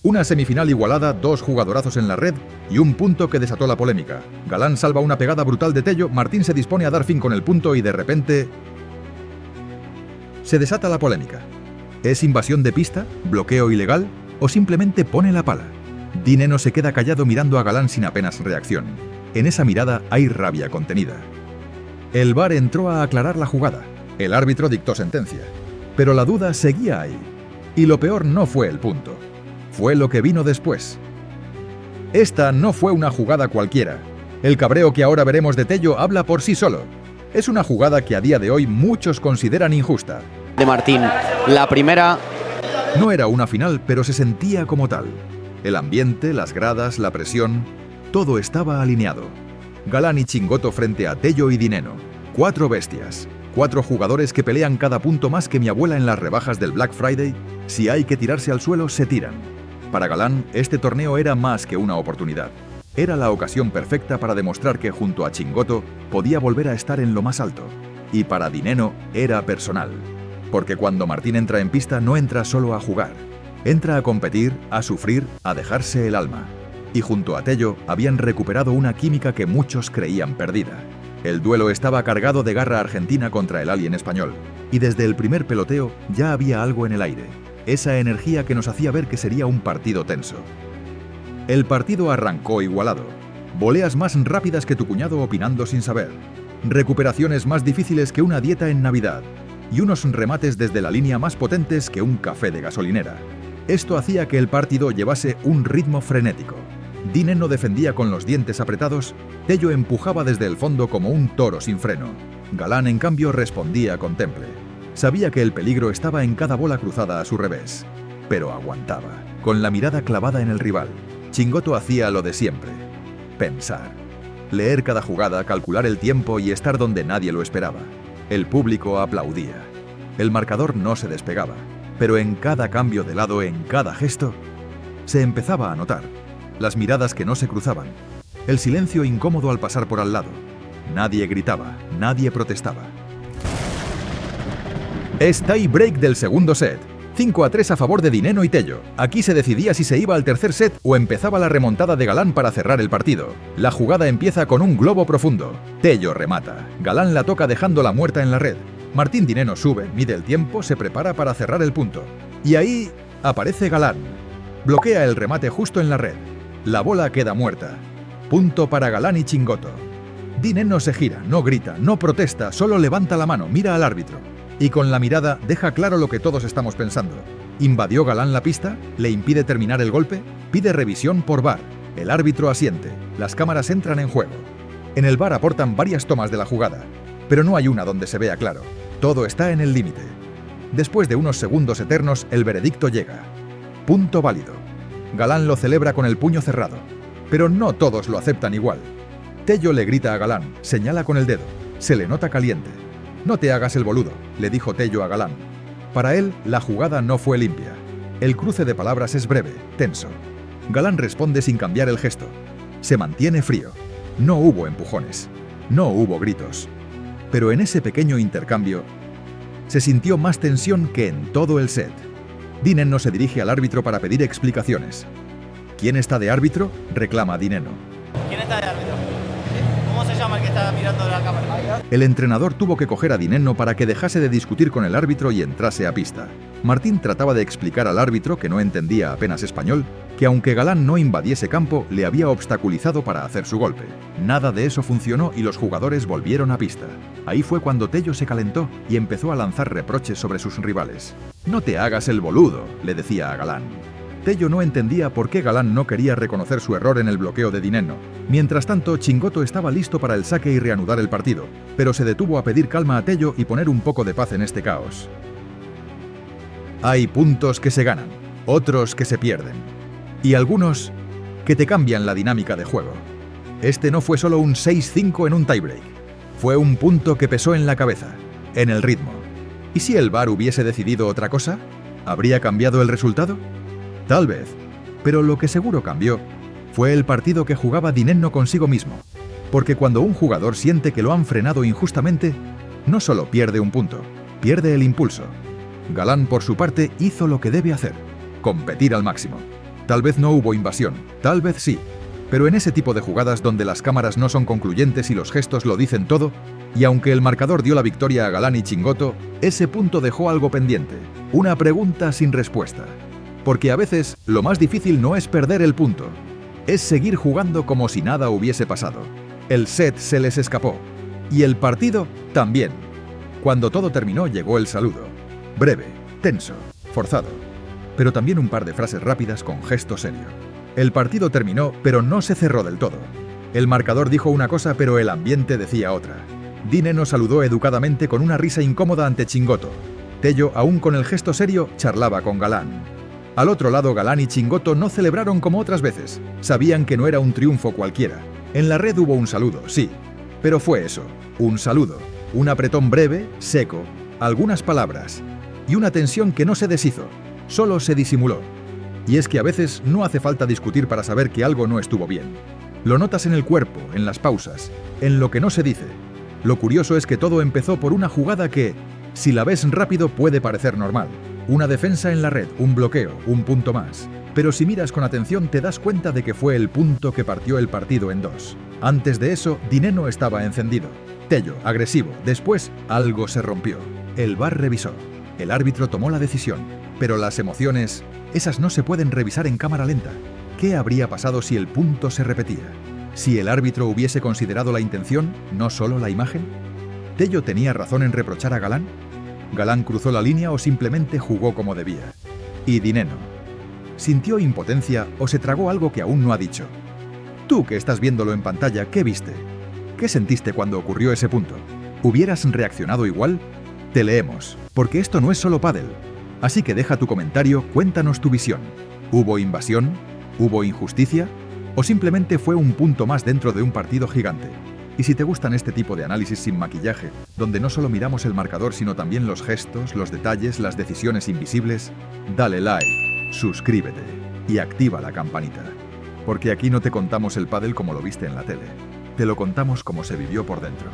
Una semifinal igualada, dos jugadorazos en la red y un punto que desató la polémica. Galán salva una pegada brutal de Tello, Martín se dispone a dar fin con el punto y de repente se desata la polémica. ¿Es invasión de pista? ¿Bloqueo ilegal? ¿O simplemente pone la pala? Dineno se queda callado mirando a Galán sin apenas reacción. En esa mirada hay rabia contenida. El VAR entró a aclarar la jugada. El árbitro dictó sentencia. Pero la duda seguía ahí. Y lo peor no fue el punto. Fue lo que vino después. Esta no fue una jugada cualquiera. El cabreo que ahora veremos de Tello habla por sí solo. Es una jugada que a día de hoy muchos consideran injusta. De Martín, la primera. No era una final, pero se sentía como tal. El ambiente, las gradas, la presión, todo estaba alineado. Galán y Chingoto frente a Tello y Dineno. 4 bestias. 4 jugadores que pelean cada punto más que mi abuela en las rebajas del Black Friday. Si hay que tirarse al suelo, se tiran. Para Galán, este torneo era más que una oportunidad. Era la ocasión perfecta para demostrar que junto a Chingoto podía volver a estar en lo más alto. Y para Dineno era personal. Porque cuando Martín entra en pista no entra solo a jugar. Entra a competir, a sufrir, a dejarse el alma. Y junto a Tello habían recuperado una química que muchos creían perdida. El duelo estaba cargado de garra argentina contra el alien español. Y desde el primer peloteo ya había algo en el aire. Esa energía que nos hacía ver que sería un partido tenso. El partido arrancó igualado. Voleas más rápidas que tu cuñado opinando sin saber. Recuperaciones más difíciles que una dieta en Navidad. Y unos remates desde la línea más potentes que un café de gasolinera. Esto hacía que el partido llevase un ritmo frenético. Dineno defendía con los dientes apretados, Tello empujaba desde el fondo como un toro sin freno. Galán, en cambio, respondía con temple. Sabía que el peligro estaba en cada bola cruzada a su revés. Pero aguantaba, con la mirada clavada en el rival. Chingoto hacía lo de siempre. Pensar. Leer cada jugada, calcular el tiempo y estar donde nadie lo esperaba. El público aplaudía. El marcador no se despegaba. Pero en cada cambio de lado, en cada gesto, se empezaba a notar. Las miradas que no se cruzaban. El silencio incómodo al pasar por al lado. Nadie gritaba, nadie protestaba. Es tie break del segundo set. 5-3 a favor de Dineno y Tello. Aquí se decidía si se iba al tercer set o empezaba la remontada de Galán para cerrar el partido. La jugada empieza con un globo profundo. Tello remata. Galán la toca dejándola muerta en la red. Martín Dineno sube, mide el tiempo, se prepara para cerrar el punto. Y ahí aparece Galán. Bloquea el remate justo en la red. La bola queda muerta. Punto para Galán y Chingoto. Dineno se gira, no grita, no protesta, solo levanta la mano, mira al árbitro. Y con la mirada deja claro lo que todos estamos pensando. ¿Invadió Galán la pista? ¿Le impide terminar el golpe? Pide revisión por VAR. El árbitro asiente. Las cámaras entran en juego. En el VAR aportan varias tomas de la jugada. Pero no hay una donde se vea claro. Todo está en el límite. Después de unos segundos eternos, el veredicto llega. Punto válido. Galán lo celebra con el puño cerrado. Pero no todos lo aceptan igual. Tello le grita a Galán, señala con el dedo. Se le nota caliente. «No te hagas el boludo», le dijo Tello a Galán. Para él, la jugada no fue limpia. El cruce de palabras es breve, tenso. Galán responde sin cambiar el gesto. Se mantiene frío. No hubo empujones. No hubo gritos. Pero en ese pequeño intercambio, se sintió más tensión que en todo el set. Dineno se dirige al árbitro para pedir explicaciones. ¿Quién está de árbitro?, reclama Dineno. ¿Quién está de árbitro? ¿Cómo se llama el que está mirando la cámara? El entrenador tuvo que coger a Dineno para que dejase de discutir con el árbitro y entrase a pista. Martín trataba de explicar al árbitro, que no entendía apenas español, que aunque Galán no invadiese campo, le había obstaculizado para hacer su golpe. Nada de eso funcionó y los jugadores volvieron a pista. Ahí fue cuando Tello se calentó y empezó a lanzar reproches sobre sus rivales. «No te hagas el boludo», le decía a Galán. Tello no entendía por qué Galán no quería reconocer su error en el bloqueo de Dineno. Mientras tanto, Chingoto estaba listo para el saque y reanudar el partido, pero se detuvo a pedir calma a Tello y poner un poco de paz en este caos. Hay puntos que se ganan, otros que se pierden, y algunos que te cambian la dinámica de juego. Este no fue solo un 6-5 en un tiebreak, fue un punto que pesó en la cabeza, en el ritmo. ¿Y si el VAR hubiese decidido otra cosa? ¿Habría cambiado el resultado? Tal vez, pero lo que seguro cambió fue el partido que jugaba Dineno consigo mismo, porque cuando un jugador siente que lo han frenado injustamente, no solo pierde un punto, pierde el impulso. Galán, por su parte, hizo lo que debe hacer, competir al máximo. Tal vez no hubo invasión, tal vez sí. Pero en ese tipo de jugadas donde las cámaras no son concluyentes y los gestos lo dicen todo, y aunque el marcador dio la victoria a Galán y Chingotto, ese punto dejó algo pendiente, una pregunta sin respuesta. Porque a veces lo más difícil no es perder el punto, es seguir jugando como si nada hubiese pasado. El set se les escapó, y el partido también. Cuando todo terminó llegó el saludo, breve, tenso, forzado, pero también un par de frases rápidas con gesto serio. El partido terminó, pero no se cerró del todo. El marcador dijo una cosa, pero el ambiente decía otra. Dineno saludó educadamente con una risa incómoda ante Chingotto. Tello, aún con el gesto serio, charlaba con Galán. Al otro lado, Galán y Chingotto no celebraron como otras veces. Sabían que no era un triunfo cualquiera. En la red hubo un saludo, sí. Pero fue eso, un saludo. Un apretón breve, seco, algunas palabras. Y una tensión que no se deshizo, solo se disimuló. Y es que a veces no hace falta discutir para saber que algo no estuvo bien. Lo notas en el cuerpo, en las pausas, en lo que no se dice. Lo curioso es que todo empezó por una jugada que, si la ves rápido, puede parecer normal. Una defensa en la red, un bloqueo, un punto más. Pero si miras con atención te das cuenta de que fue el punto que partió el partido en dos. Antes de eso, Dineno estaba encendido. Tello, agresivo. Después, algo se rompió. El VAR revisó. El árbitro tomó la decisión. Pero las emociones, esas no se pueden revisar en cámara lenta. ¿Qué habría pasado si el punto se repetía? ¿Si el árbitro hubiese considerado la intención, no solo la imagen? ¿Tello tenía razón en reprochar a Galán? ¿Galán cruzó la línea o simplemente jugó como debía? ¿Y Dineno? ¿Sintió impotencia o se tragó algo que aún no ha dicho? Tú que estás viéndolo en pantalla, ¿qué viste? ¿Qué sentiste cuando ocurrió ese punto? ¿Hubieras reaccionado igual? Te leemos, porque esto no es solo pádel. Así que deja tu comentario, cuéntanos tu visión. ¿Hubo invasión? ¿Hubo injusticia? ¿O simplemente fue un punto más dentro de un partido gigante? Y si te gustan este tipo de análisis sin maquillaje, donde no solo miramos el marcador sino también los gestos, los detalles, las decisiones invisibles, dale like, suscríbete y activa la campanita. Porque aquí no te contamos el pádel como lo viste en la tele, te lo contamos como se vivió por dentro.